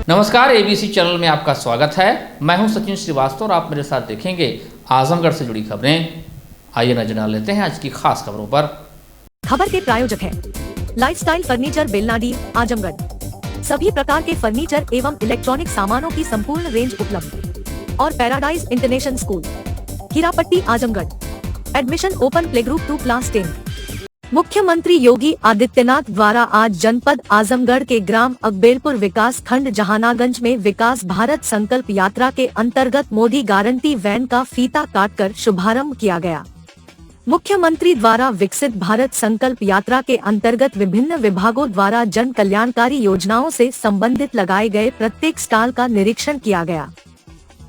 नमस्कार, ABC channel में आपका स्वागत है। मैं हूं सचिन श्रीवास्तव और आप मेरे साथ देखेंगे आजमगढ़ से जुड़ी खबरें। आइए नजर डाल लेते हैं आज की खास खबरों पर। खबर के प्रायोजक हैं लाइफस्टाइल फर्नीचर बेलनाडी आजमगढ़। सभी प्रकार के फर्नीचर एवं इलेक्ट्रॉनिक सामानों की संपूर्ण रेंज उपलब्ध और paradise international school Hirapatti Azamgarh. Admission open play group 2 class 10। मुख्यमंत्री योगी आदित्यनाथ द्वारा आज जनपद आजमगढ़ के ग्राम अकबेरपुर विकास खंड जहानागंज में विकास भारत संकल्प यात्रा के अंतर्गत मोदी गारंटी वैन का फीता काटकर शुभारंभ किया गया। मुख्यमंत्री द्वारा विकसित भारत संकल्प यात्रा के अंतर्गत विभिन्न विभागों द्वारा जन कल्याणकारी योजनाओं से संबंधित लगाए गए प्रत्येक स्टॉल का निरीक्षण किया गया।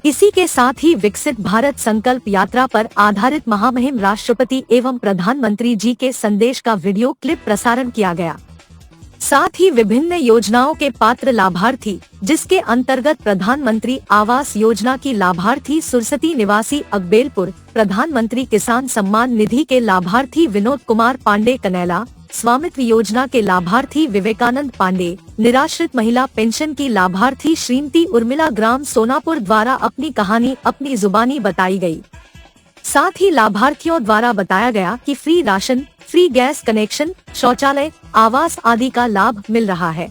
इसी के साथ ही विकसित भारत संकल्प यात्रा पर आधारित महामहिम राष्ट्रपति एवं प्रधानमंत्री जी के संदेश का वीडियो क्लिप प्रसारण किया गया। साथ ही विभिन्न योजनाओं के पात्र लाभार्थी, जिसके अंतर्गत प्रधानमंत्री आवास योजना की लाभार्थी सुरसती निवासी अकबेरपुर, प्रधानमंत्री किसान सम्मान निधि के लाभार्थी विनोद कुमार पांडे कनैला, स्वामित्व योजना के लाभार्थी विवेकानंद पांडे, निराश्रित महिला पेंशन की लाभार्थी श्रीमती उर्मिला ग्राम सोनापुर द्वारा अपनी कहानी अपनी जुबानी बताई गई। साथ ही लाभार्थियों द्वारा बताया गया कि free ration, free gas connection, शौचालय, आवास आदि का लाभ मिल रहा है।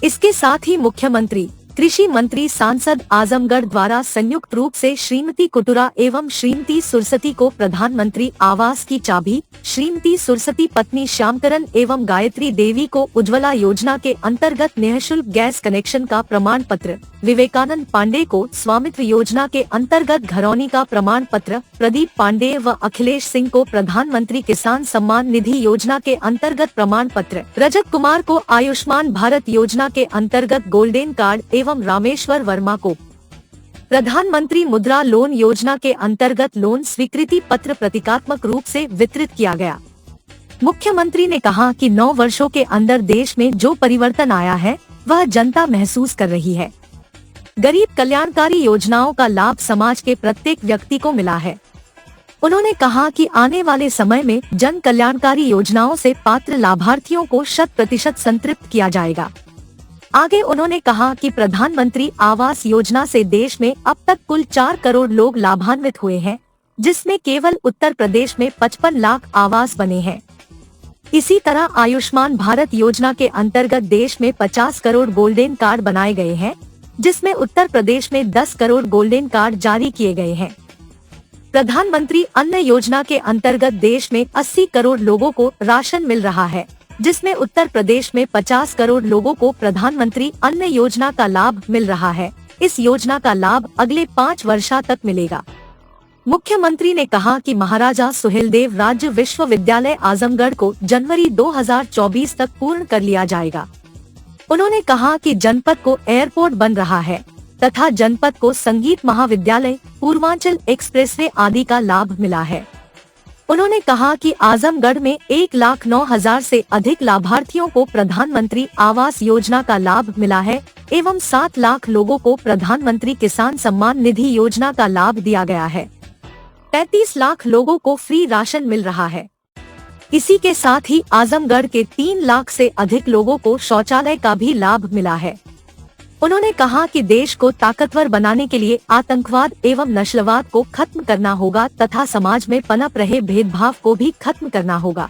इसके साथ ही मुख्यमंत्री, कृषि मंत्री, सांसद आजमगढ़ द्वारा संयुक्त रूप से श्रीमती कुटुरा एवं श्रीमती सुरसती को प्रधानमंत्री आवास की चाबी, श्रीमती सुरसती पत्नी श्यामकरण एवं गायत्री देवी को उज्ज्वला योजना के अंतर्गत निःशुल्क गैस कनेक्शन का प्रमाण पत्र, विवेकानंद पांडे को स्वामित्व योजना के अंतर्गत घरौनी का प्रमाण पत्र, प्रदीप पांडे व अखिलेश सिंह को प्रधानमंत्री किसान सम्मान निधि योजना के अंतर्गत प्रमाण पत्र, रजत कुमार को आयुष्मान भारत योजना के अंतर्गत गोल्डन कार्ड एवं रामेश्वर वर्मा को प्रधानमंत्री मुद्रा लोन योजना के अंतर्गत लोन स्वीकृति पत्र प्रतीकात्मक रूप से वितरित किया गया। मुख्यमंत्री ने कहा कि 9 वर्षों के अंदर देश में जो परिवर्तन आया है वह जनता महसूस कर रही है। गरीब कल्याणकारी योजनाओं का लाभ समाज के प्रत्येक व्यक्ति को मिला है। उन्होंने कहा कि आने वाले समय में जन कल्याणकारी योजनाओं से पात्र लाभार्थियों को 100% संतृप्त किया जाएगा। आगे उन्होंने कहा कि प्रधानमंत्री आवास योजना से देश में अब तक कुल 4 करोड़ लोग लाभान्वित हुए हैं, जिसमें केवल उत्तर प्रदेश में 55 लाख आवास बने हैं। इसी तरह आयुष्मान भारत योजना के अंतर्गत देश में 50 करोड़ गोल्डन कार्ड बनाए गए हैं, जिसमें उत्तर प्रदेश में 10 करोड़ गोल्डन कार्ड जारी किए गए हैं। प्रधानमंत्री अन्न योजना के अंतर्गत देश में 80 करोड़ लोगों को राशन मिल रहा है, जिसमें उत्तर प्रदेश में 50 करोड़ लोगों को प्रधानमंत्री अन्न योजना का लाभ मिल रहा है। इस योजना का लाभ अगले 5 वर्ष तक मिलेगा। मुख्यमंत्री ने कहा कि महाराजा सुहेलदेव राज्य विश्वविद्यालय आजमगढ़ को जनवरी 2024 तक पूर्ण कर लिया जाएगा। उन्होंने कहा कि जनपद को एयरपोर्ट बन रहा है तथा जनपद को संगीत महाविद्यालय, पूर्वांचल एक्सप्रेसवे आदि का लाभ मिला है। उन्होंने कहा कि आजमगढ़ में 1,09,000 से अधिक लाभार्थियों को प्रधानमंत्री आवास योजना का लाभ मिला है एवं 7 लाख लोगों को प्रधानमंत्री किसान सम्मान निधि योजना का लाभ दिया गया है। 33 लाख लोगों को फ्री राशन मिल रहा है। इसी के साथ ही आजमगढ़ के 3 लाख से अधिक लोगों को शौचालय का भी लाभ मिला है। उन्होंने कहा कि देश को ताकतवर बनाने के लिए आतंकवाद एवं नस्लवाद को खत्म करना होगा तथा समाज में पनप रहे भेदभाव को भी खत्म करना होगा।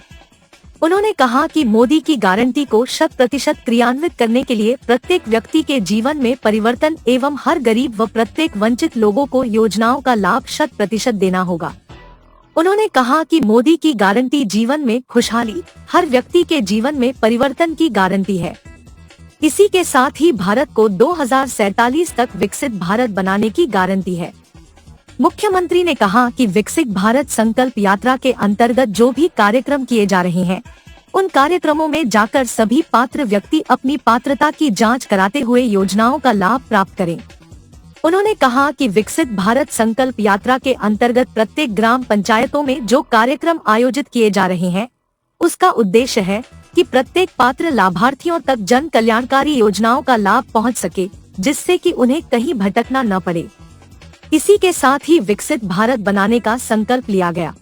उन्होंने कहा कि मोदी की गारंटी को 100% क्रियान्वित करने के लिए प्रत्येक व्यक्ति के जीवन में परिवर्तन एवं हर गरीब व प्रत्येक वंचित लोगों को योजनाओं का लाभ 100% देना होगा। उन्होंने कहा कि मोदी की गारंटी जीवन में खुशहाली, हर व्यक्ति के जीवन में परिवर्तन की गारंटी है। इसी के साथ ही भारत को 2047 तक विकसित भारत बनाने की गारंटी है। मुख्यमंत्री ने कहा कि विकसित भारत संकल्प यात्रा के अंतर्गत जो भी कार्यक्रम किए जा रहे हैं, उन कार्यक्रमों में जाकर सभी पात्र व्यक्ति अपनी पात्रता की जांच कराते हुए योजनाओं का लाभ प्राप्त करें। उन्होंने कहा कि विकसित भारत संकल्प यात्रा के अंतर्गत प्रत्येक ग्राम पंचायतों में जो कार्यक्रम आयोजित किए जा रहे हैं, उसका उद्देश्य है कि प्रत्येक पात्र लाभार्थियों तक जन कल्याणकारी योजनाओं का लाभ पहुंच सके, जिससे कि उन्हें कहीं भटकना न पड़े। इसी के साथ ही विकसित भारत बनाने का संकल्प लिया गया।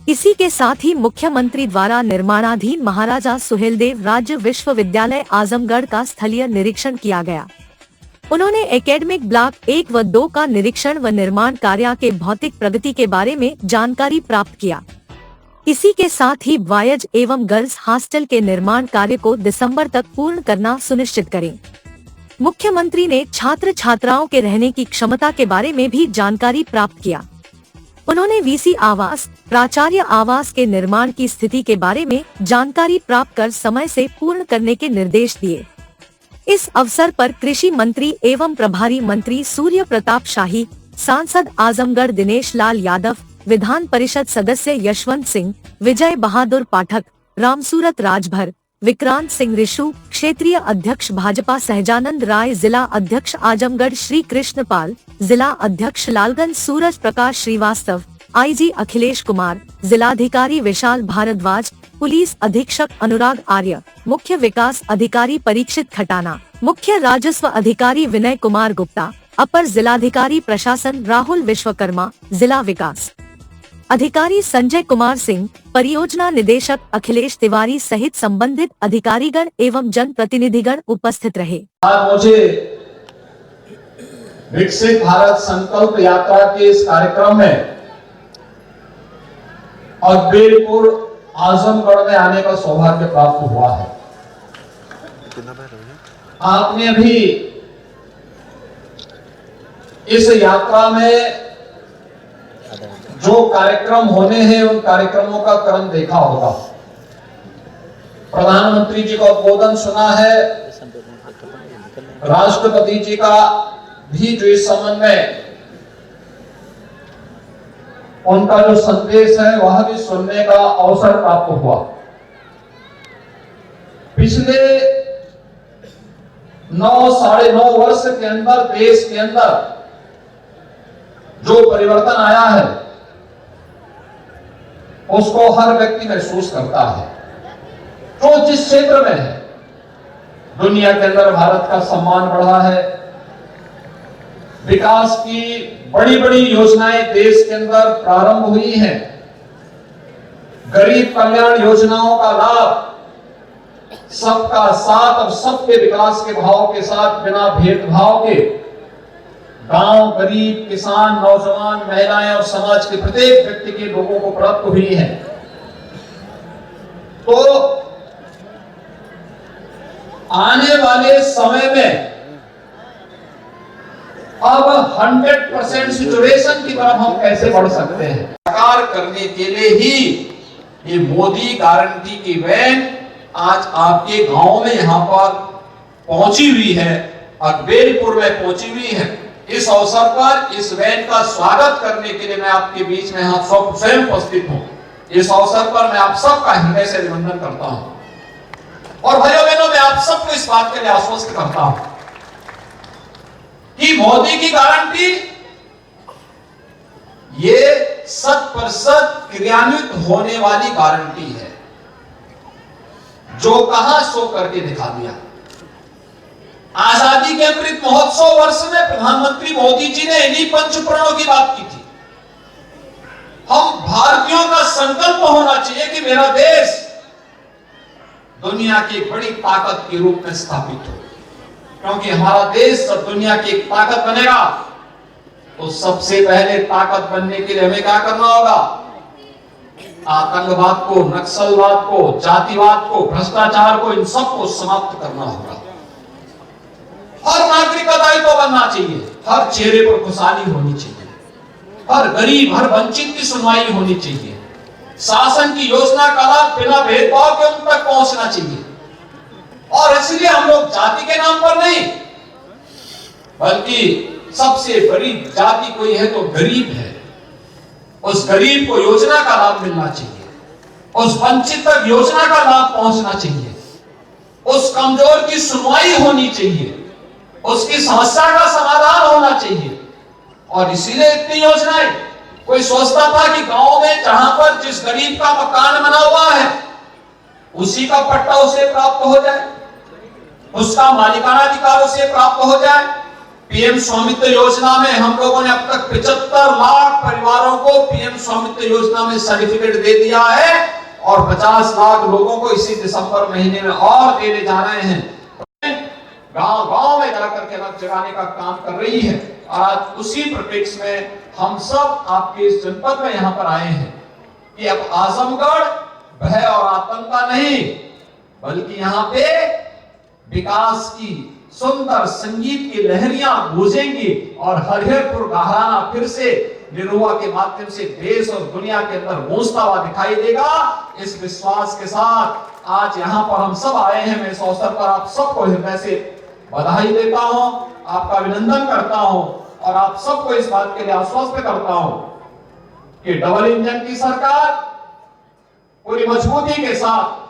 इसी के साथ ही मुख्यमंत्री द्वारा निर्माणाधीन महाराजा सुहेलदेव राज्य विश्वविद्यालय आजमगढ़ का स्थलीय निरीक्षण किया गया। उन्होंने एकेडमिक ब्लॉक 1 व 2 का निरीक्षण व निर्माण कार्य के भौतिक प्रगति के बारे में जानकारी प्राप्त किया। इसी के साथ ही बॉयज एवं गर्ल्स हॉस्टल के निर्माण कार्य को दिसंबर तक पूर्ण करना सुनिश्चित करें। मुख्यमंत्री ने छात्र छात्राओं के रहने की क्षमता के बारे में भी जानकारी प्राप्त किया। उन्होंने वीसी आवास, प्राचार्य आवास के निर्माण की स्थिति के बारे में जानकारी प्राप्त कर समय से पूर्ण करने के निर्देश दिए। इस अवसर पर कृषि मंत्री एवं प्रभारी मंत्री सूर्य प्रताप शाही, सांसद आजमगढ़ दिनेश लाल यादव, विधान परिषद सदस्य यशवंत सिंह, विजय बहादुर पाठक, रामसूरत राजभर, विक्रांत सिंह रिशु, क्षेत्रीय अध्यक्ष भाजपा सहजानंद राय, जिला अध्यक्ष आजमगढ़ श्री कृष्ण पाल, जिला अध्यक्ष लालगंज सूरज प्रकाश श्रीवास्तव, आईजी अखिलेश कुमार, जिलाधिकारी विशाल भारद्वाज, पुलिस अधीक्षक अनुराग आर्य, मुख्य विकास अधिकारी परीक्षित खटाना, मुख्य राजस्व अधिकारी विनय कुमार गुप्ता, अपर जिलाधिकारी प्रशासन राहुल विश्वकर्मा, जिला विकास अधिकारी संजय कुमार सिंह, परियोजना निदेशक अखिलेश तिवारी सहित संबंधित अधिकारीगण एवं जन प्रतिनिधिगण उपस्थित रहे। आज मुझे विकसित भारत संकल्प यात्रा के इस कार्यक्रम में अकबरपुर आजमगढ़ में आने का सौभाग्य प्राप्त हुआ है। आपने अभी इस यात्रा में जो कार्यक्रम होने हैं उन कार्यक्रमों का क्रम देखा होगा। प्रधानमंत्री जी का उद्बोधन सुना है, राष्ट्रपति जी का भी जो इस संबंध में उनका जो संदेश है वह भी सुनने का अवसर प्राप्त हुआ। पिछले 9-9.5 वर्ष के अंदर देश के अंदर जो परिवर्तन आया है उसको हर व्यक्ति महसूस करता है। जो जिस क्षेत्र में है, दुनिया के अंदर भारत का सम्मान बढ़ा है, विकास की बड़ी बड़ी योजनाएं देश के अंदर प्रारंभ हुई हैं, गरीब कल्याण योजनाओं का लाभ सबका साथ और सबके विकास के भाव के साथ बिना भेदभाव के गांव, गरीब, किसान, नौजवान, महिलाएं और समाज के प्रत्येक व्यक्ति के लोगों को प्राप्त हुई है। तो आने वाले समय में अब 100% सिचुएशन की तरफ हम कैसे बढ़ सकते हैं, साकार करने के लिए ही ये मोदी गारंटी की वैन आज आपके गांव में यहां पर पहुंची हुई है, अकबरपुर में पहुंची हुई है। इस अवसर पर इस वैन का स्वागत करने के लिए मैं आपके बीच में यहाँ स्वयं उपस्थित हूँ। इस अवसर पर मैं आप सबका हृदय से अभिनंदन करता हूँ और भाइयों बहनों मैं आप सबको इस बात के लिए आश्वस्त करता हूँ कि मोदी की गारंटी ये 100% क्रियान्वित होने वाली गारंटी है। जो कहा सो करके दिखा दिया। आजादी के अमृत महोत्सव वर्ष में प्रधानमंत्री मोदी जी ने इन्हीं पंचप्रणों की बात की थी। हम भारतीयों का संकल्प होना चाहिए कि मेरा देश दुनिया की एक बड़ी ताकत के रूप में स्थापित हो, क्योंकि हमारा देश जब दुनिया की एक ताकत बनेगा तो सबसे पहले ताकत बनने के लिए हमें क्या करना होगा? आतंकवाद को, नक्सलवाद को, जातिवाद को, भ्रष्टाचार को, इन सबको समाप्त करना होगा। हर नागरिक का दायित्व बनना चाहिए, हर चेहरे पर खुशहाली होनी चाहिए, हर गरीब, हर वंचित की सुनवाई होनी चाहिए, शासन की योजना का लाभ बिना भेदभाव के उन तक पहुंचना चाहिए। और इसलिए हम लोग जाति के नाम पर नहीं, बल्कि सबसे बड़ी जाति कोई है तो गरीब है। उस गरीब को योजना का लाभ मिलना चाहिए, उस वंचित तक योजना का लाभ पहुंचना चाहिए, उस कमजोर की सुनवाई होनी चाहिए, उसकी समस्या का समाधान होना चाहिए। और इसीलिए इतनी योजनाएं। कोई सोचता था कि गांव में जहां पर जिस गरीब का मकान बना हुआ है उसी का पट्टा उसे प्राप्त हो जाए, उसका मालिकाना अधिकार उसे प्राप्त हो जाए। पीएम स्वामित्व योजना में हम लोगों ने अब तक 75 लाख परिवारों को पीएम स्वामित्व योजना में सर्टिफिकेट दे दिया है और 50 लाख लोगों को इसी दिसंबर महीने में और देने जा रहे हैं। गांव-गांव में जाकर के अलग जगाने का काम कर रही है। और आज उसी परिप्रेक्ष्य में हम सब आपके इस जनपद में यहाँ पर आए हैं कि अब आजमगढ़ भय और आतंक का नहीं, बल्कि यहाँ पे विकास की सुंदर संगीत की लहरियां गूंजेंगी और हरिहरपुर घराना फिर से निरुआ के माध्यम से देश और दुनिया के अंदर गूंजता हुआ दिखाई देगा। इस विश्वास के साथ आज यहाँ पर हम सब आए हैं। मैं इस अवसर पर आप सबको हृदय से बधाई देता हूँ, आपका अभिनंदन करता हूँ और आप सबको इस बात के लिए आश्वस्त करता हूँ कि डबल इंजन की सरकार पूरी मजबूती के साथ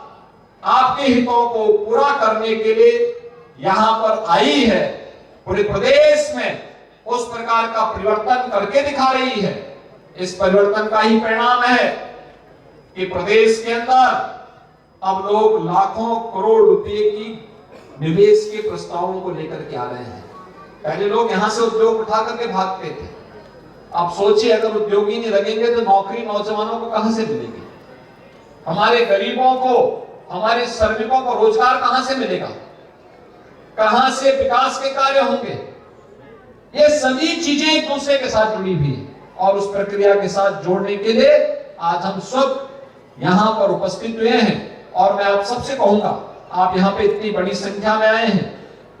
आपके हितों को पूरा करने के लिए यहां पर आई है। पूरे प्रदेश में उस प्रकार का परिवर्तन करके दिखा रही है। इस परिवर्तन का ही परिणाम है कि प्रदेश के अंदर अब लोग लाखों करोड़ रुपए की निवेश के प्रस्तावों को लेकर के आ रहे हैं। पहले लोग यहां से उद्योग उठा करके भागते थे। आप सोचिए, अगर उद्योगी नहीं लगेंगे तो नौकरी नौजवानों को कहां से मिलेगी? हमारे गरीबों को, हमारे श्रमिकों को रोजगार कहां से मिलेगा? कहां से विकास के कार्य होंगे? ये सभी चीजें एक दूसरे के साथ जुड़ी हुई है और उस प्रक्रिया के साथ जोड़ने के लिए आज हम सब यहां पर उपस्थित हुए हैं। और मैं आप सबसे कहूंगा, आप यहां पे इतनी बड़ी संख्या में आए हैं,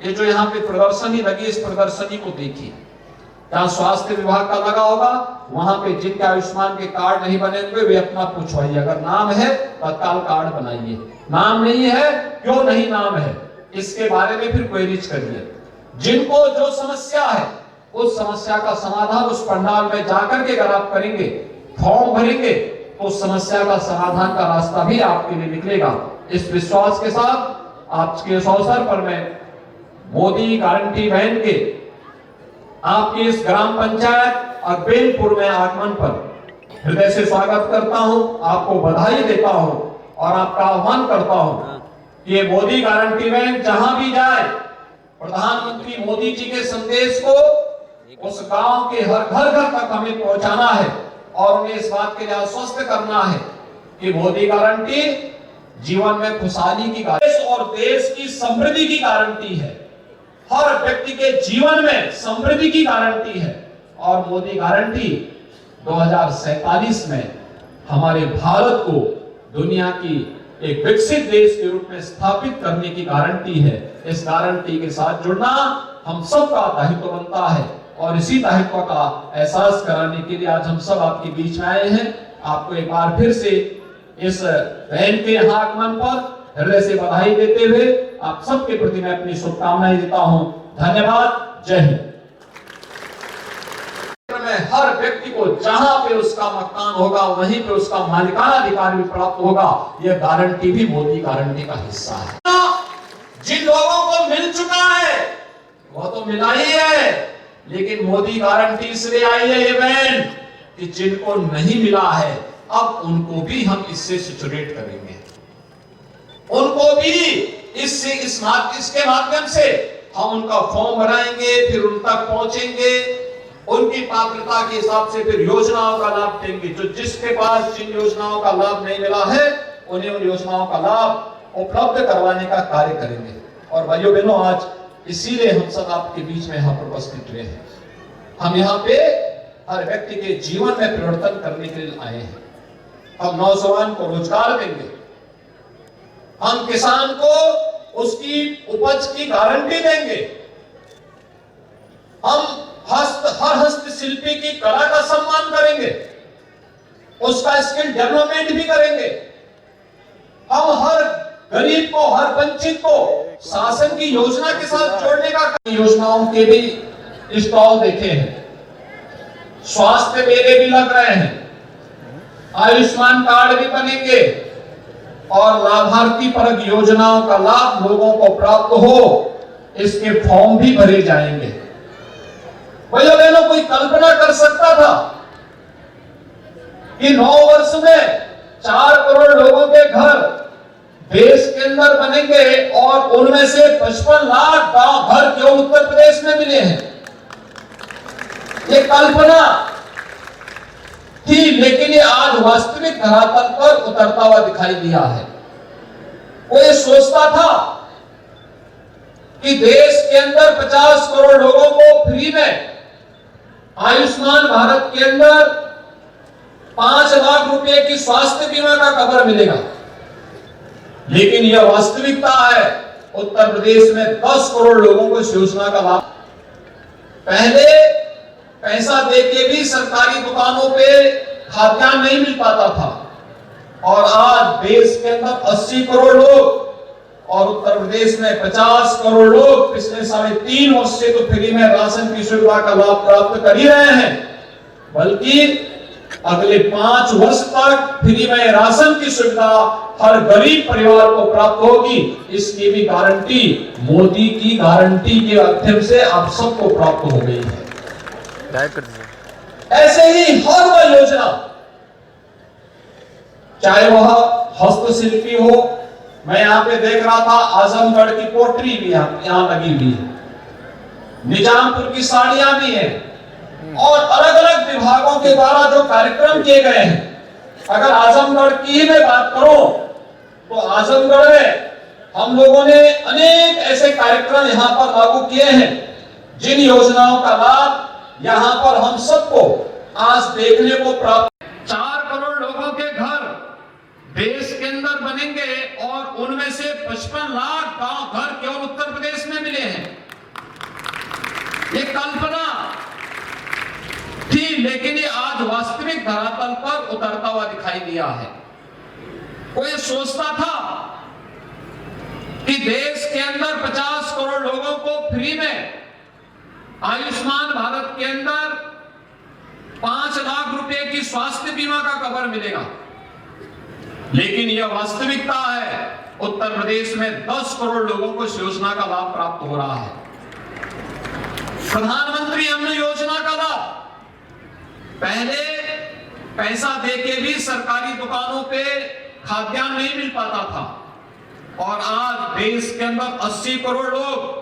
ये जो यहां पे प्रदर्शनी लगी, इस प्रदर्शनी को देखिए। जहां स्वास्थ्य विभाग का लगा होगा, वहां पे जिनके आयुष्मान के कार्ड नहीं बने हुए वे अपना पूछवाइए। अगर नाम है तत्काल कार्ड बनाइए, नाम नहीं है क्यों नहीं नाम है, इसके बारे में फिर क्वेरीज करिए। जिनको जो समस्या है उस समस्या का समाधान उस पंडाल में जाकर के अगर आप करेंगे, फॉर्म भरेंगे, तो उस समस्या का समाधान का रास्ता भी आपके लिए निकलेगा। इस विश्वास के साथ आज के इस अवसर पर मैं मोदी गारंटी वैन के आपके इस ग्राम पंचायत अकबेलपुर में आगमन पर हृदय से स्वागत करता हूं, आपको बधाई देता हूं और आपका आह्वान करता हूं कि ये मोदी गारंटी वैन जहां भी जाए, प्रधानमंत्री मोदी जी के संदेश को उस गांव के हर घर तक हमें पहुंचाना है और उन्हें इस बात के लिए आश्वस्त करना है कि मोदी गारंटी जीवन में खुशहाली की गारंटी और देश की समृद्धि की गारंटी है। हर व्यक्ति के जीवन में समृद्धि की गारंटी है और मोदी गारंटी 2047 में हमारे भारत को दुनिया की एक विकसित देश के रूप में स्थापित करने की गारंटी है। इस गारंटी के साथ जुड़ना हम सबका दायित्व बनता है और इसी दायित्व का एहसास कराने के लिए आज हम सब आपके बीच में आए हैं। आपको एक बार फिर से इस वैन के यहाँ आगमन पर हृदय से बधाई देते हुए आप सबके प्रति मैं अपनी शुभकामनाएं देता हूं। धन्यवाद। जय हिंद। हर व्यक्ति को जहां पे उसका मकान होगा वहीं पे उसका मालिकाना अधिकार भी प्राप्त होगा। यह गारंटी भी मोदी गारंटी का हिस्सा है। जिन लोगों को मिल चुका है वो तो मिला ही है, लेकिन मोदी गारंटी इसलिए आई है ये वैन कि जिनको नहीं मिला है अब उनको भी हम इससे सिचुएट करेंगे, उनको भी इसके माध्यम से हम उनका फॉर्म भराएंगे, फिर उन तक पहुंचेंगे, उनकी पात्रता के हिसाब से फिर योजनाओं का लाभ देंगे। जो जिसके पास जिन योजनाओं का लाभ नहीं मिला है उन्हें उन योजनाओं का लाभ उपलब्ध करवाने का कार्य करेंगे। और भाइयों बहनों, आज इसीलिए हम सब आपके बीच में यहाँ पर उपस्थित हुए हैं। हम यहाँ पे हर व्यक्ति के जीवन में परिवर्तन करने के लिए आए हैं। हम नौजवान को रोजगार देंगे, हम किसान को उसकी उपज की गारंटी देंगे, हम हर हस्तशिल्पी की कला का सम्मान करेंगे, उसका स्किल डेवलपमेंट भी करेंगे। हम हर गरीब को, हर वंचित को शासन की योजना के साथ जोड़ने का, योजनाओं के भी स्टॉल देखे हैं, स्वास्थ्य मेले भी लग रहे हैं, आयुष्मान कार्ड भी बनेंगे और लाभार्थी परक योजनाओं का लाभ लोगों को प्राप्त हो, इसके फॉर्म भी भरे जाएंगे। भैया बहनों, कोई कल्पना कर सकता था कि 9 वर्ष में 4 करोड़ लोगों के घर देश के अंदर बनेंगे और उनमें से 55 लाख गांव घर केवल उत्तर प्रदेश में मिले हैं? ये कल्पना थी, लेकिन ये आज वास्तविक धरातल पर उतरता हुआ दिखाई दिया है। वो ये सोचता था कि देश के अंदर 50 करोड़ लोगों को फ्री में आयुष्मान भारत के अंदर 5 लाख रुपए की स्वास्थ्य बीमा का कवर मिलेगा। लेकिन यह वास्तविकता है, उत्तर प्रदेश में 10 करोड़ लोगों को इस योजना का लाभ। पहले पैसा देके भी सरकारी दुकानों पे खाद्यान्न नहीं मिल पाता था, और आज देश के अंदर 80 करोड़ लोग और उत्तर प्रदेश में 50 करोड़ लोग पिछले 3.5 वर्ष से तो फ्री में राशन की सुविधा का लाभ प्राप्त कर ही रहे हैं, बल्कि अगले 5 वर्ष तक फ्री में राशन की सुविधा हर गरीब परिवार को प्राप्त होगी। इसकी भी गारंटी मोदी की गारंटी के माध्यम से आप सबको प्राप्त हो गई है। ऐसे ही हर वह योजना, चाहे वह हस्तशिल्पी हो, मैं यहां पे देख रहा था आजमगढ़ की पोट्री भी यहां लगी हुई है, निजामपुर की साड़ियां भी हैं, और अलग अलग विभागों के द्वारा जो कार्यक्रम किए गए हैं। अगर आजमगढ़ की ही मैं बात करूं तो आजमगढ़ में हम लोगों ने अनेक ऐसे कार्यक्रम यहां पर लागू किए हैं, जिन योजनाओं का लाभ यहां पर हम सबको आज देखने को प्राप्त। 4 करोड़ लोगों के घर देश के अंदर बनेंगे और उनमें से 55 लाख गांव घर केवल उत्तर प्रदेश में मिले हैं। ये कल्पना थी, लेकिन ये आज वास्तविक धरातल पर उतरता हुआ दिखाई दिया है। कोई सोचता था कि देश के अंदर 50 करोड़ लोगों को फ्री में आयुष्मान भारत के अंदर 5 लाख रुपए की स्वास्थ्य बीमा का कवर मिलेगा, लेकिन यह वास्तविकता है, उत्तर प्रदेश में 10 करोड़ लोगों को इस योजना का लाभ प्राप्त हो रहा है। प्रधानमंत्री अन्न योजना का लाभ पहले पैसा देके भी सरकारी दुकानों पे खाद्यान्न नहीं मिल पाता था, और आज देश के अंदर 80 करोड़ लोग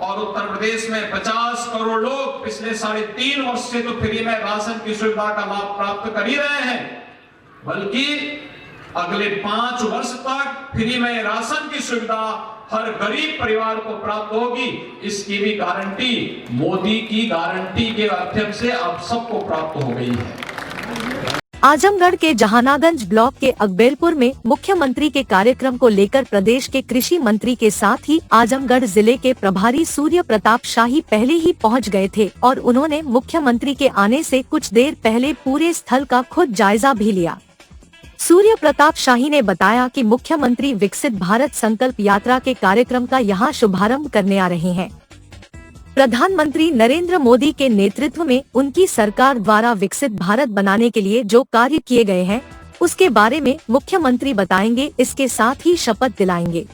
और उत्तर प्रदेश में 50 करोड़ लोग पिछले 3.5 वर्ष से तो फ्री में राशन की सुविधा का लाभ प्राप्त कर ही रहे हैं, बल्कि अगले 5 वर्ष तक फ्री में राशन की सुविधा हर गरीब परिवार को प्राप्त होगी। इसकी भी गारंटी मोदी की गारंटी के माध्यम से आप सबको प्राप्त हो गई है। आजमगढ़ के जहानागंज ब्लॉक के अकबेलपुर में मुख्यमंत्री के कार्यक्रम को लेकर प्रदेश के कृषि मंत्री के साथ ही आजमगढ़ जिले के प्रभारी सूर्य प्रताप शाही पहले ही पहुंच गए थे, और उन्होंने मुख्यमंत्री के आने से कुछ देर पहले पूरे स्थल का खुद जायजा भी लिया। सूर्य प्रताप शाही ने बताया कि मुख्यमंत्री विकसित भारत संकल्प यात्रा के कार्यक्रम का यहां शुभारंभ करने आ रहे हैं। प्रधानमंत्री नरेंद्र मोदी के नेतृत्व में उनकी सरकार द्वारा विकसित भारत बनाने के लिए जो कार्य किए गए हैं, उसके बारे में मुख्यमंत्री बताएंगे, इसके साथ ही शपथ दिलाएंगे।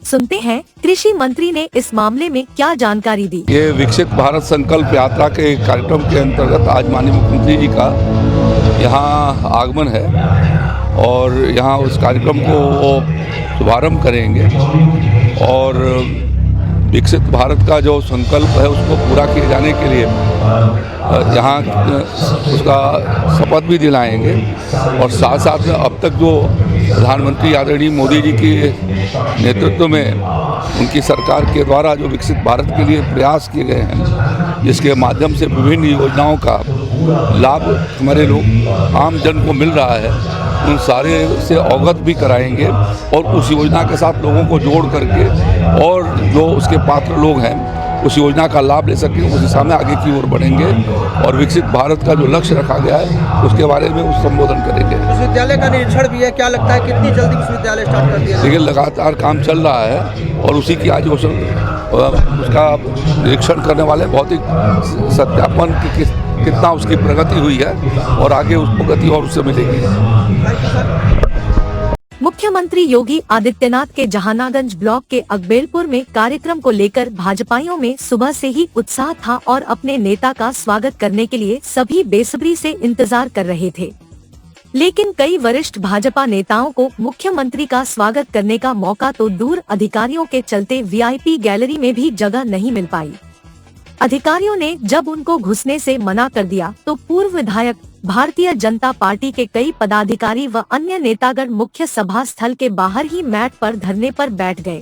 सुनते हैं कृषि मंत्री ने इस मामले में क्या जानकारी दी। ये विकसित भारत संकल्प यात्रा के कार्यक्रम के अंतर्गत आज माननीय मुख्यमंत्री जी का यहाँ आगमन है, और यहाँ उस कार्यक्रम को वो शुभारम्भ करेंगे, और विकसित भारत का जो संकल्प है उसको पूरा किए जाने के लिए यहाँ उसका शपथ भी दिलाएंगे। और साथ साथ में अब तक जो प्रधानमंत्री आदरणीय मोदी जी के नेतृत्व में उनकी सरकार के द्वारा जो विकसित भारत के लिए प्रयास किए गए हैं, जिसके माध्यम से विभिन्न योजनाओं का लाभ हमारे लोग आम जन को मिल रहा है, उन सारे से अवगत भी कराएंगे, और उस योजना के साथ लोगों को जोड़ करके और जो उसके पात्र लोग हैं उस योजना का लाभ ले सकें, उस दिशा में आगे की ओर बढ़ेंगे, और विकसित भारत का जो लक्ष्य रखा गया है उसके बारे में उस संबोधन करेंगे। विश्वविद्यालय का निरीक्षण भी है, क्या लगता है कितनी जल्दी विश्वविद्यालय स्टार्ट कर दिया? देखिए, लगातार काम चल रहा है, और उसी की आज उसका निरीक्षण करने वाले बहुत ही सत्यापन की कितना उसकी प्रगति हुई है, और आगे उस प्रगति और उससे मिलेगी। मुख्यमंत्री योगी आदित्यनाथ के जहानागंज ब्लॉक के अकबेलपुर में कार्यक्रम को लेकर भाजपाइयों में सुबह से ही उत्साह था, और अपने नेता का स्वागत करने के लिए सभी बेसब्री से इंतजार कर रहे थे। लेकिन कई वरिष्ठ भाजपा नेताओं को मुख्यमंत्री का स्वागत करने का मौका तो दूर, अधिकारियों के चलते वीआईपी गैलरी में भी जगह नहीं मिल पाई। अधिकारियों ने जब उनको घुसने से मना कर दिया तो पूर्व विधायक, भारतीय जनता पार्टी के कई पदाधिकारी व अन्य नेतागण मुख्य सभा स्थल के बाहर ही मैट पर धरने पर बैठ गए।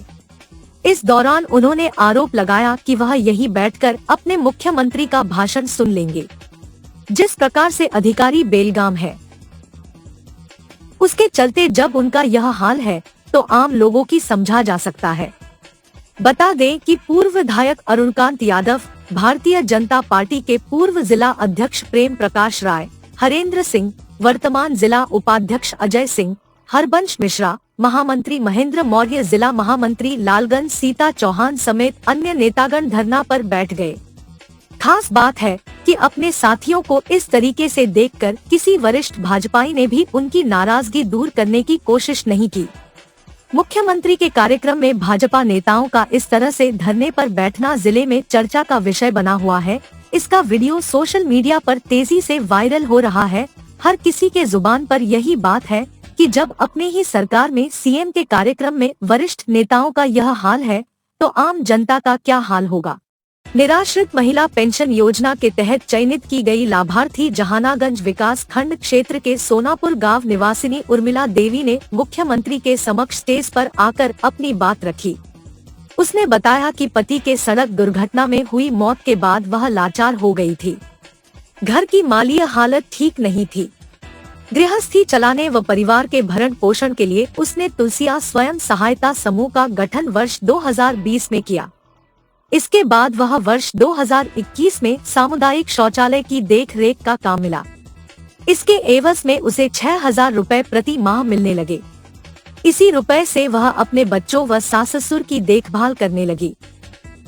इस दौरान उन्होंने आरोप लगाया कि वह यहीं बैठकर अपने मुख्यमंत्री का भाषण सुन लेंगे। जिस प्रकार से अधिकारी बेलगाम है, उसके चलते जब उनका यह हाल है तो आम लोगों की समझा जा सकता है। बता दें कि पूर्व विधायक अरुणकांत यादव, भारतीय जनता पार्टी के पूर्व जिला अध्यक्ष प्रेम प्रकाश राय, हरेंद्र सिंह, वर्तमान जिला उपाध्यक्ष अजय सिंह, हरबंश मिश्रा, महामंत्री महेंद्र मौर्य, जिला महामंत्री लालगंज सीता चौहान समेत अन्य नेतागण धरना पर बैठ गए। खास बात है कि अपने साथियों को इस तरीके से देखकर किसी वरिष्ठ भाजपाई ने भी उनकी नाराजगी दूर करने की कोशिश नहीं की। मुख्यमंत्री के कार्यक्रम में भाजपा नेताओं का इस तरह से धरने पर बैठना जिले में चर्चा का विषय बना हुआ है। इसका वीडियो सोशल मीडिया पर तेजी से वायरल हो रहा है। हर किसी के जुबान पर यही बात है कि जब अपने ही सरकार में सीएम के कार्यक्रम में वरिष्ठ नेताओं का यह हाल है तो आम जनता का क्या हाल होगा। निराश्रित महिला पेंशन योजना के तहत चयनित की गई लाभार्थी जहानागंज विकास खंड क्षेत्र के सोनापुर गांव निवासिनी उर्मिला देवी ने मुख्यमंत्री के समक्ष स्टेज पर आकर अपनी बात रखी। उसने बताया कि पति के सड़क दुर्घटना में हुई मौत के बाद वह लाचार हो गई थी। घर की मालीय हालत ठीक नहीं थी। गृहस्थी चलाने व परिवार के भरण पोषण के लिए उसने तुलसिया स्वयं सहायता समूह का गठन वर्ष 2020 में किया। इसके बाद वह वर्ष 2021 में सामुदायिक शौचालय की देख-रेख का काम मिला। इसके एवज में उसे 6,000 रुपए प्रति माह मिलने लगे। इसी रुपए से वह अपने बच्चों व सास-ससुर की देखभाल करने लगी।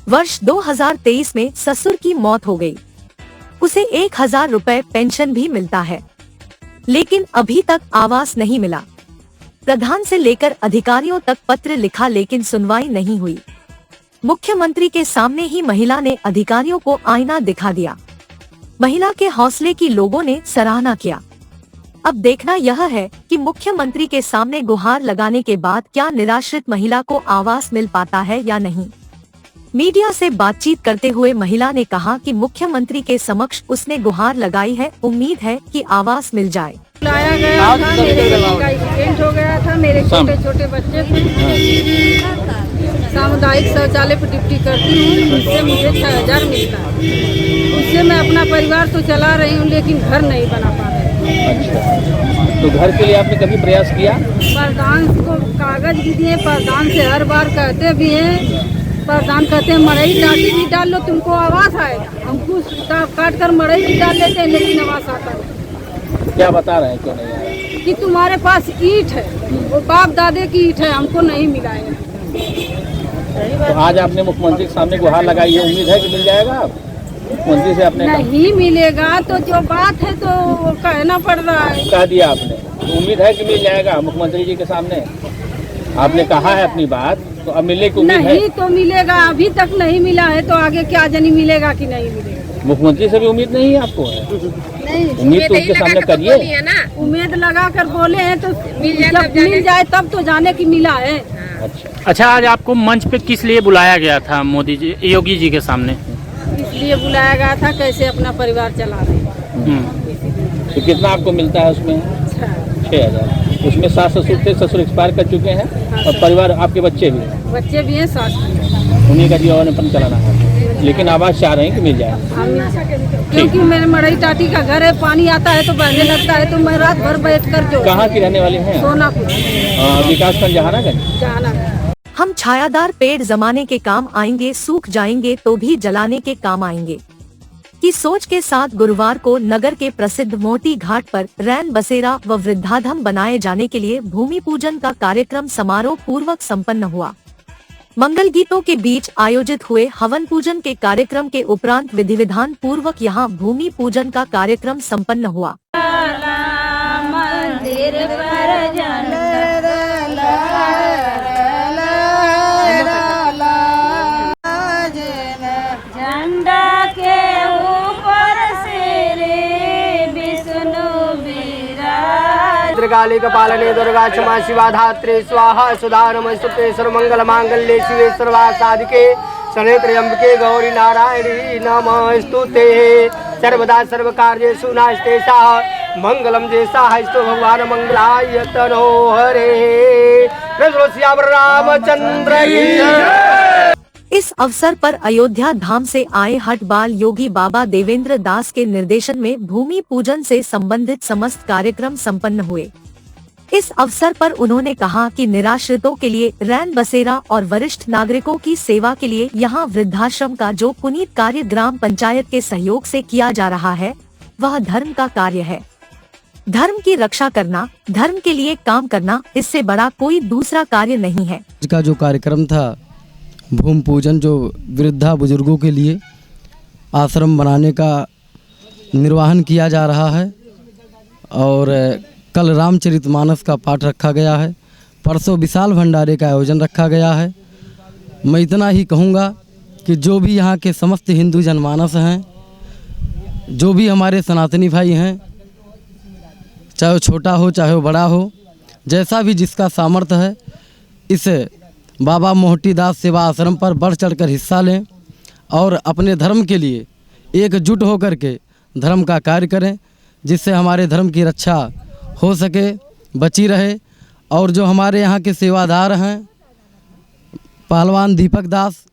वर्ष 2023 में ससुर की मौत हो गई। उसे 1,000 रुपए पेंशन भी मिलता है, लेकिन अभी तक आवास नहीं मिला। प्रधान से लेकर अधिकारियों तक पत्र लिखा, लेकिन सुनवाई नहीं हुई। मुख्यमंत्री के सामने ही महिला ने अधिकारियों को आईना दिखा दिया। महिला के हौसले की लोगों ने सराहना किया। अब देखना यह है कि मुख्यमंत्री के सामने गुहार लगाने के बाद क्या निराश्रित महिला को आवास मिल पाता है या नहीं। मीडिया से बातचीत करते हुए महिला ने कहा कि मुख्यमंत्री के समक्ष उसने गुहार लगाई है। उम्मीद है कि आवास मिल जाए। लाया गया था, मेरे बेटे का एक्सीडेंट हो गया था, मेरे छोटे छोटे बच्चे थे। सामुदायिक शौचालय पर ड्यूटी करती हूँ, उससे मुझे 6,000 मिलता है। उससे मैं अपना परिवार तो चला रही हूँ, लेकिन घर नहीं बना पा रही। अच्छा, तो घर के लिए आपने कभी प्रयास किया? प्रधान को कागज भी दिए, प्रधान से हर बार कहते भी हैं। प्रधान कहते हैं मड़ई टाटी भी डाल लो, तुमको आवास आएगा। हमको काट कर मड़ई भी डाल लेते हैं, लेकिन आवास आता नहीं। क्या बता रहे हैं, क्यों नहीं आ रहा है? कि तुम्हारे पास ईंट है, वो बाप दादे की ईंट है, हमको नहीं मिला है। तो आज आपने मुख्यमंत्री के सामने गुहार लगाई है, उम्मीद है कि मिल जाएगा? मुख्यमंत्री से आपने नहीं मिलेगा तो जो बात है तो कहना पड़ रहा है। कह दिया आपने, तो उम्मीद है कि मिल जाएगा मुख्यमंत्री जी के सामने। आपने कहा है अपनी बात, तो अब मिलने की उम्मीद है? नहीं तो मिलेगा, अभी तक नहीं मिला है, तो आगे क्या जानी मिलेगा कि नहीं मिलेगा। मुख्यमंत्री से भी उम्मीद नहीं है आपको? नहीं, उम्मीद तो उनके सामने करिए। उम्मीद लगा कर बोले हैं तो जब मिल जाए तब तो जाने की मिला है। अच्छा, आज आपको मंच पे किस लिए बुलाया गया था मोदी जी, योगी जी के सामने? इसलिए बुलाया गया था, कैसे अपना परिवार चला रहे हैं। तो कितना आपको मिलता है उसमें? 6,000। उसमें सास ससुर थे, ससुर एक्सपायर कर चुके हैं, और परिवार आपके बच्चे भी हैं, सास उन्हीं का जीवन अपन चलाना है, लेकिन आवाज चाह रहे हैं कि मिल जाए। क्योंकि मेरे मड़ई टाटी का घर है, पानी आता है तो बहने लगता है, तो मैं रात भर बैठ कर जो। कहाँ की रहने वाले हैं? सोनापुर विकासखंड जहानागंज। हम छायादार पेड़ जमाने के काम आएंगे, सूख जाएंगे तो भी जलाने के काम आएंगे की सोच के साथ गुरुवार को नगर के प्रसिद्ध मोती घाट पर रैन बसेरा व वृद्धाधम बनाए जाने के लिए भूमि पूजन का कार्यक्रम समारोह पूर्वक संपन्न हुआ। मंगल गीतों के बीच आयोजित हुए हवन पूजन के कार्यक्रम के उपरांत विधि विधान पूर्वक यहां भूमि पूजन का कार्यक्रम संपन्न हुआ। काली कपालने दुर्गा क्षमा शिवा धात्री स्वाहा सुधा नमस्तुते सर्वमंगल मांगल्ये शिवे सर्वासाधिके शरण्ये त्र्यंबके गौरी नारायणी नमस्तुते। सर्वदा सर्वकार्येषु नास्ते साः मंगलम जैसा हस्तो भगवान मंगलाय तनो हरे। रामचंद्र की इस अवसर पर अयोध्या धाम से आए हठ बाल योगी बाबा देवेंद्र दास के निर्देशन में भूमि पूजन से संबंधित समस्त कार्यक्रम संपन्न हुए। इस अवसर पर उन्होंने कहा कि निराश्रितों के लिए रैन बसेरा और वरिष्ठ नागरिकों की सेवा के लिए यहां वृद्धाश्रम का जो पुनीत कार्य ग्राम पंचायत के सहयोग से किया जा रहा है वह धर्म का कार्य है। धर्म की रक्षा करना, धर्म के लिए काम करना, इससे बड़ा कोई दूसरा कार्य नहीं है। का जो कार्यक्रम था भूमि पूजन, जो वृद्धा बुजुर्गों के लिए आश्रम बनाने का निर्वहन किया जा रहा है और कल रामचरितमानस का पाठ रखा गया है, परसों विशाल भंडारे का आयोजन रखा गया है। मैं इतना ही कहूँगा कि जो भी यहाँ के समस्त हिंदू जनमानस हैं, जो भी हमारे सनातनी भाई हैं, चाहे वो छोटा हो चाहे वो बड़ा हो, जैसा भी जिसका सामर्थ्य है, इस बाबा मोहटी दास सेवा आश्रम पर बढ़ चढ़कर हिस्सा लें और अपने धर्म के लिए एकजुट होकर के धर्म का कार्य करें, जिससे हमारे धर्म की रक्षा हो सके, बची रहे। और जो हमारे यहाँ के सेवादार हैं पहलवान दीपक दास,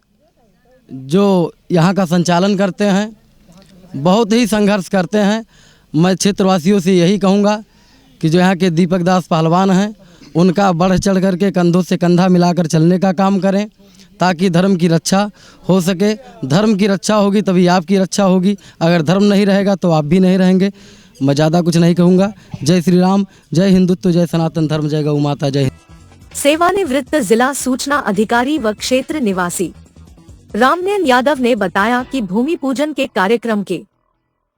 जो यहाँ का संचालन करते हैं, बहुत ही संघर्ष करते हैं। मैं क्षेत्रवासियों से यही कहूँगा कि जो यहाँ के दीपक दास पहलवान हैं उनका बढ़ चढ़ करके कंधों से कंधा मिलाकर चलने का काम करें, ताकि धर्म की रक्षा हो सके। धर्म की रक्षा होगी तभी आपकी रक्षा होगी, अगर धर्म नहीं रहेगा तो आप भी नहीं रहेंगे। मैं ज़्यादा कुछ नहीं कहूँगा। जय श्री राम, जय हिंदुत्व, जय सनातन धर्म, जय गौ माता, जय। सेवानिवृत्त जिला सूचना अधिकारी व क्षेत्र निवासी रामनयन यादव ने बताया कि भूमि पूजन के कार्यक्रम के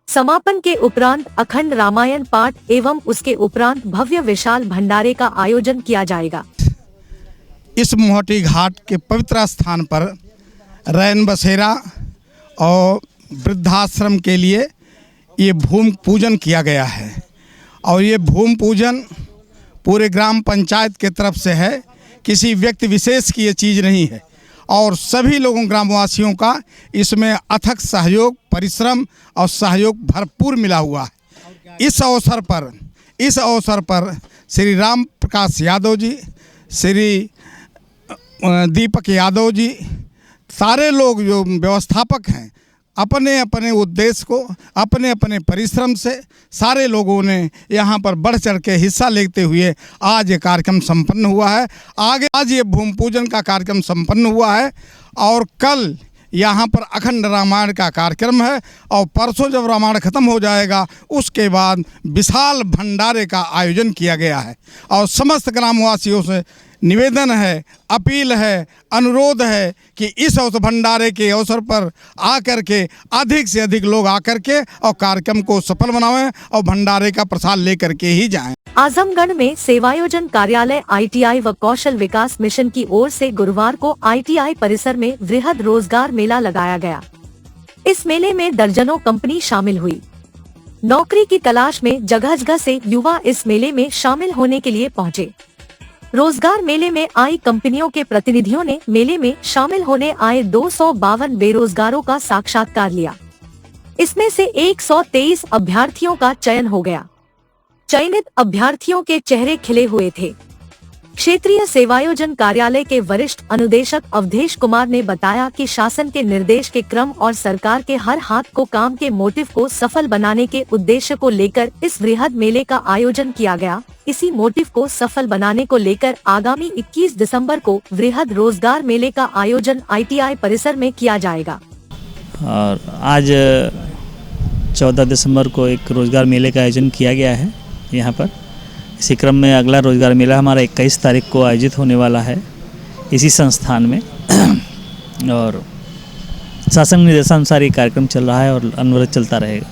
समापन के उपरांत अखंड रामायण पाठ एवं उसके उपरांत भव्य विशाल भंडारे का आयोजन किया जाएगा। इस मोहटी घाट के पवित्र स्थान पर रैन बसेरा और वृद्धाश्रम के लिए ये भूमि पूजन किया गया है और ये भूमि पूजन पूरे ग्राम पंचायत के तरफ से है, किसी व्यक्ति विशेष की ये चीज़ नहीं है और सभी लोगों ग्रामवासियों का इसमें अथक सहयोग, परिश्रम और सहयोग भरपूर मिला हुआ है। इस अवसर पर श्री राम प्रकाश यादव जी, श्री दीपक यादव जी, सारे लोग जो व्यवस्थापक हैं, अपने अपने उद्देश्य को अपने अपने परिश्रम से सारे लोगों ने यहाँ पर बढ़ चढ़ के हिस्सा लेते हुए आज ये कार्यक्रम संपन्न हुआ है। आज ये भूमि पूजन का कार्यक्रम संपन्न हुआ है और कल यहाँ पर अखंड रामायण का कार्यक्रम है और परसों जब रामायण खत्म हो जाएगा उसके बाद विशाल भंडारे का आयोजन किया गया है। और समस्त ग्रामवासियों से निवेदन है, अपील है, अनुरोध है कि इस भंडारे के अवसर पर आकर के अधिक से अधिक लोग आकर के और कार्यक्रम को सफल बनावें और भंडारे का प्रसाद लेकर के ही जाएं। आजमगढ़ में सेवायोजन कार्यालय ITI व कौशल विकास मिशन की ओर से गुरुवार को ITI परिसर में वृहद रोजगार मेला लगाया गया। इस मेले में दर्जनों कंपनी शामिल हुई। नौकरी की तलाश में जगह जगह से युवा इस मेले में शामिल होने के लिए पहुंचे। रोजगार मेले में आई कंपनियों के प्रतिनिधियों ने मेले में शामिल होने आए 252 बेरोजगारों का साक्षात्कार लिया। इसमें से 123 अभ्यर्थियों का चयन हो गया। चयनित अभ्यर्थियों के चेहरे खिले हुए थे। क्षेत्रीय सेवायोजन कार्यालय के वरिष्ठ अनुदेशक अवधेश कुमार ने बताया कि शासन के निर्देश के क्रम और सरकार के हर हाथ को काम के मोटिव को सफल बनाने के उद्देश्य को लेकर इस वृहद मेले का आयोजन किया गया। इसी मोटिव को सफल बनाने को लेकर आगामी 21 दिसंबर को वृहद रोजगार मेले का आयोजन ITI परिसर में किया जाएगा। और आज 14 दिसंबर को एक रोजगार मेले का आयोजन किया गया है यहाँ पर। इसी क्रम में अगला रोजगार मेला हमारा 21 तारीख को आयोजित होने वाला है इसी संस्थान में और शासन निर्देशानुसार ये कार्यक्रम चल रहा है और अनवरत चलता रहेगा।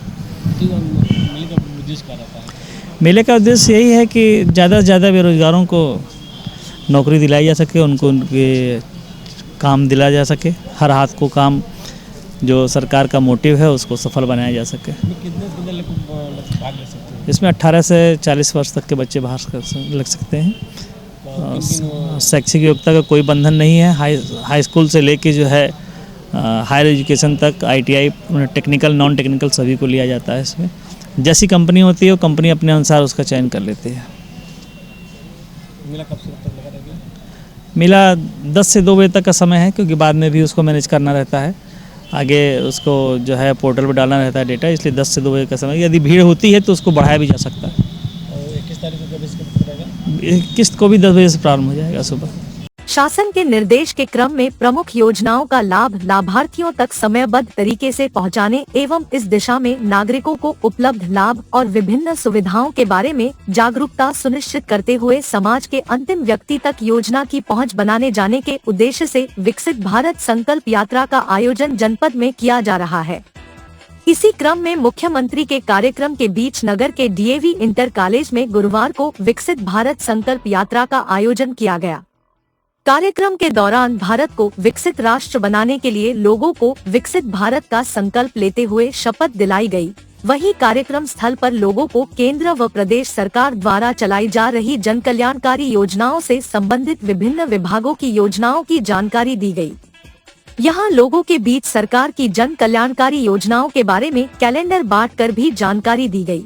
मेले का उद्देश्य यही है कि ज़्यादा से ज़्यादा बेरोजगारों को नौकरी दिलाई जा सके, उनके काम दिलाया जा सके, हर हाथ को काम जो सरकार का मोटिव है उसको सफल बनाया जा सके। इसमें 18 से 40 वर्ष तक के बच्चे बाहर लग सकते हैं। शैक्षिक योग्यता का कोई बंधन नहीं है। हाई स्कूल से लेके जो है हायर एजुकेशन तक ITI टेक्निकल नॉन टेक्निकल सभी को लिया जाता है। इसमें जैसी कंपनी होती है वो कंपनी अपने अनुसार उसका चयन कर लेती है। मेला 10 से 2 बजे तक का समय है, क्योंकि बाद में भी उसको मैनेज करना रहता है, आगे उसको जो है पोर्टल पर डालना रहता है डेटा, इसलिए 10 से 2 बजे का समय। यदि भीड़ होती है तो उसको बढ़ाया भी जा सकता है। और 21 तारीख को किस्त को भी 10 बजे से प्रारंभ हो जाएगा सुबह। शासन के निर्देश के क्रम में प्रमुख योजनाओं का लाभ लाभार्थियों तक समयबद्ध तरीके से पहुंचाने एवं इस दिशा में नागरिकों को उपलब्ध लाभ और विभिन्न सुविधाओं के बारे में जागरूकता सुनिश्चित करते हुए समाज के अंतिम व्यक्ति तक योजना की पहुंच बनाने जाने के उद्देश्य से विकसित भारत संकल्प यात्रा का आयोजन जनपद में किया जा रहा है। इसी क्रम में मुख्यमंत्री के कार्यक्रम के बीच नगर के डीएवी इंटर कॉलेज में गुरुवार को विकसित भारत संकल्प यात्रा का आयोजन किया गया। कार्यक्रम के दौरान भारत को विकसित राष्ट्र बनाने के लिए लोगों को विकसित भारत का संकल्प लेते हुए शपथ दिलाई गई। वहीं कार्यक्रम स्थल पर लोगों को केंद्र व प्रदेश सरकार द्वारा चलाई जा रही जन कल्याणकारी योजनाओं से संबंधित विभिन्न विभागों की योजनाओं की जानकारी दी गई। यहां लोगों के बीच सरकार की जन कल्याणकारी योजनाओं के बारे में कैलेंडर बांटकर भी जानकारी दी गई।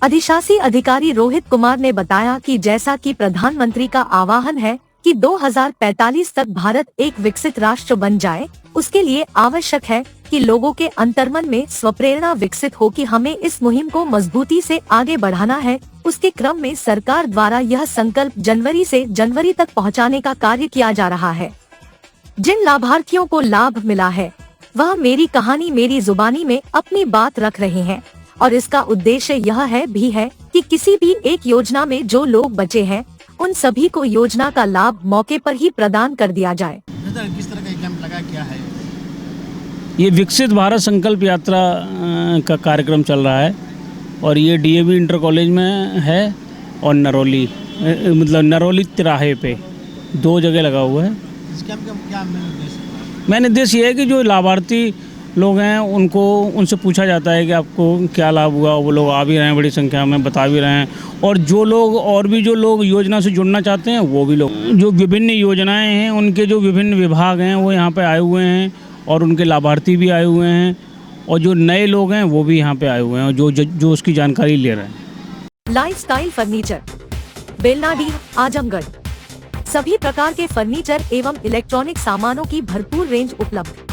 अधिशासी अधिकारी रोहित कुमार ने बताया कि जैसा कि प्रधानमंत्री का आह्वान है कि 2045 तक भारत एक विकसित राष्ट्र बन जाए, उसके लिए आवश्यक है कि लोगों के अंतर्मन में स्वप्रेरणा विकसित हो कि हमें इस मुहिम को मजबूती से आगे बढ़ाना है। उसके क्रम में सरकार द्वारा यह संकल्प जनवरी से जनवरी तक पहुंचाने का कार्य किया जा रहा है। जिन लाभार्थियों को लाभ मिला है वह मेरी कहानी मेरी जुबानी में अपनी बात रख रहे हैं और इसका उद्देश्य यह है कि किसी भी एक योजना में जो लोग बचे हैं उन सभी को योजना का लाभ मौके पर ही प्रदान कर दिया जाए। किस तरह का कैंप लगा, क्या है ये विकसित भारत संकल्प यात्रा का कार्यक्रम चल रहा है और ये डीएवी इंटर कॉलेज में है और नरौली, मतलब नरौली तिराहे पे 2 जगह लगा हुआ है। इस कैंप का क्या मेन उद्देश्य ये है कि जो लाभार्थी लोग हैं उनसे पूछा जाता है कि आपको क्या लाभ हुआ। वो लोग आ भी रहे हैं, बड़ी संख्या में बता भी रहे हैं, और जो लोग योजना से जुड़ना चाहते हैं वो भी लोग, जो विभिन्न योजनाएं हैं उनके जो विभिन्न विभाग हैं वो यहाँ पे आए हुए हैं और उनके लाभार्थी भी आए हुए हैं, और जो नए लोग हैं वो भी यहाँ पे आए हुए हैं और जो उसकी जानकारी ले रहे हैं। Lifestyle furniture, Belnadi, Azamgarh. सभी प्रकार के फर्नीचर एवं इलेक्ट्रॉनिक सामानों की भरपूर रेंज उपलब्ध।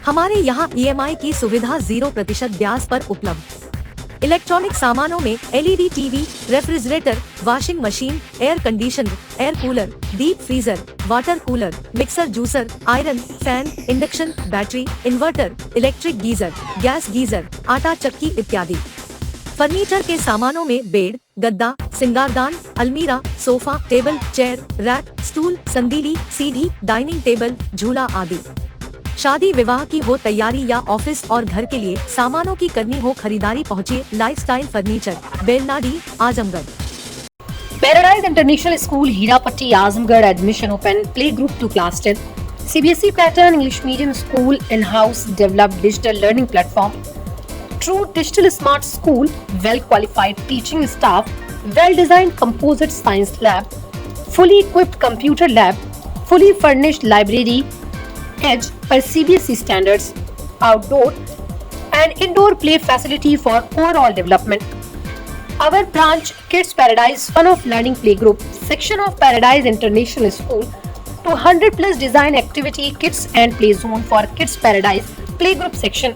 हमारे यहाँ EMI की सुविधा 0% ब्याज पर उपलब्ध। इलेक्ट्रॉनिक सामानों में LED TV, refrigerator, washing machine, air conditioner, air cooler, deep freezer, water cooler, mixer juicer, iron, fan, induction, battery, inverter, electric geyser, gas geyser, आटा चक्की इत्यादि। फर्नीचर के सामानों में बेड, गद्दा, सिंगारदान, अलमीरा, sofa, table, chair, rack, stool, संदीली, सीढ़ी, डाइनिंग टेबल, झूला आदि। शादी विवाह की हो तैयारी या ऑफिस और घर के लिए सामानों की करनी हो खरीदारी, पहुँचिए lifestyle furniture, Belnadi, Azamgarh. Paradise international school Hirapatti Azamgarh admission open, play group to class 10, CBSE pattern English medium school, in house developed digital learning platform, true digital smart school, well qualified teaching staff, well designed composite science lab, fully equipped computer lab, fully furnished library, edge per CBSE standards, outdoor and indoor play facility for overall development. Our branch Kids Paradise Fun of Learning Playgroup section of Paradise International School to 100+ design activity kits and play zone for Kids Paradise Playgroup section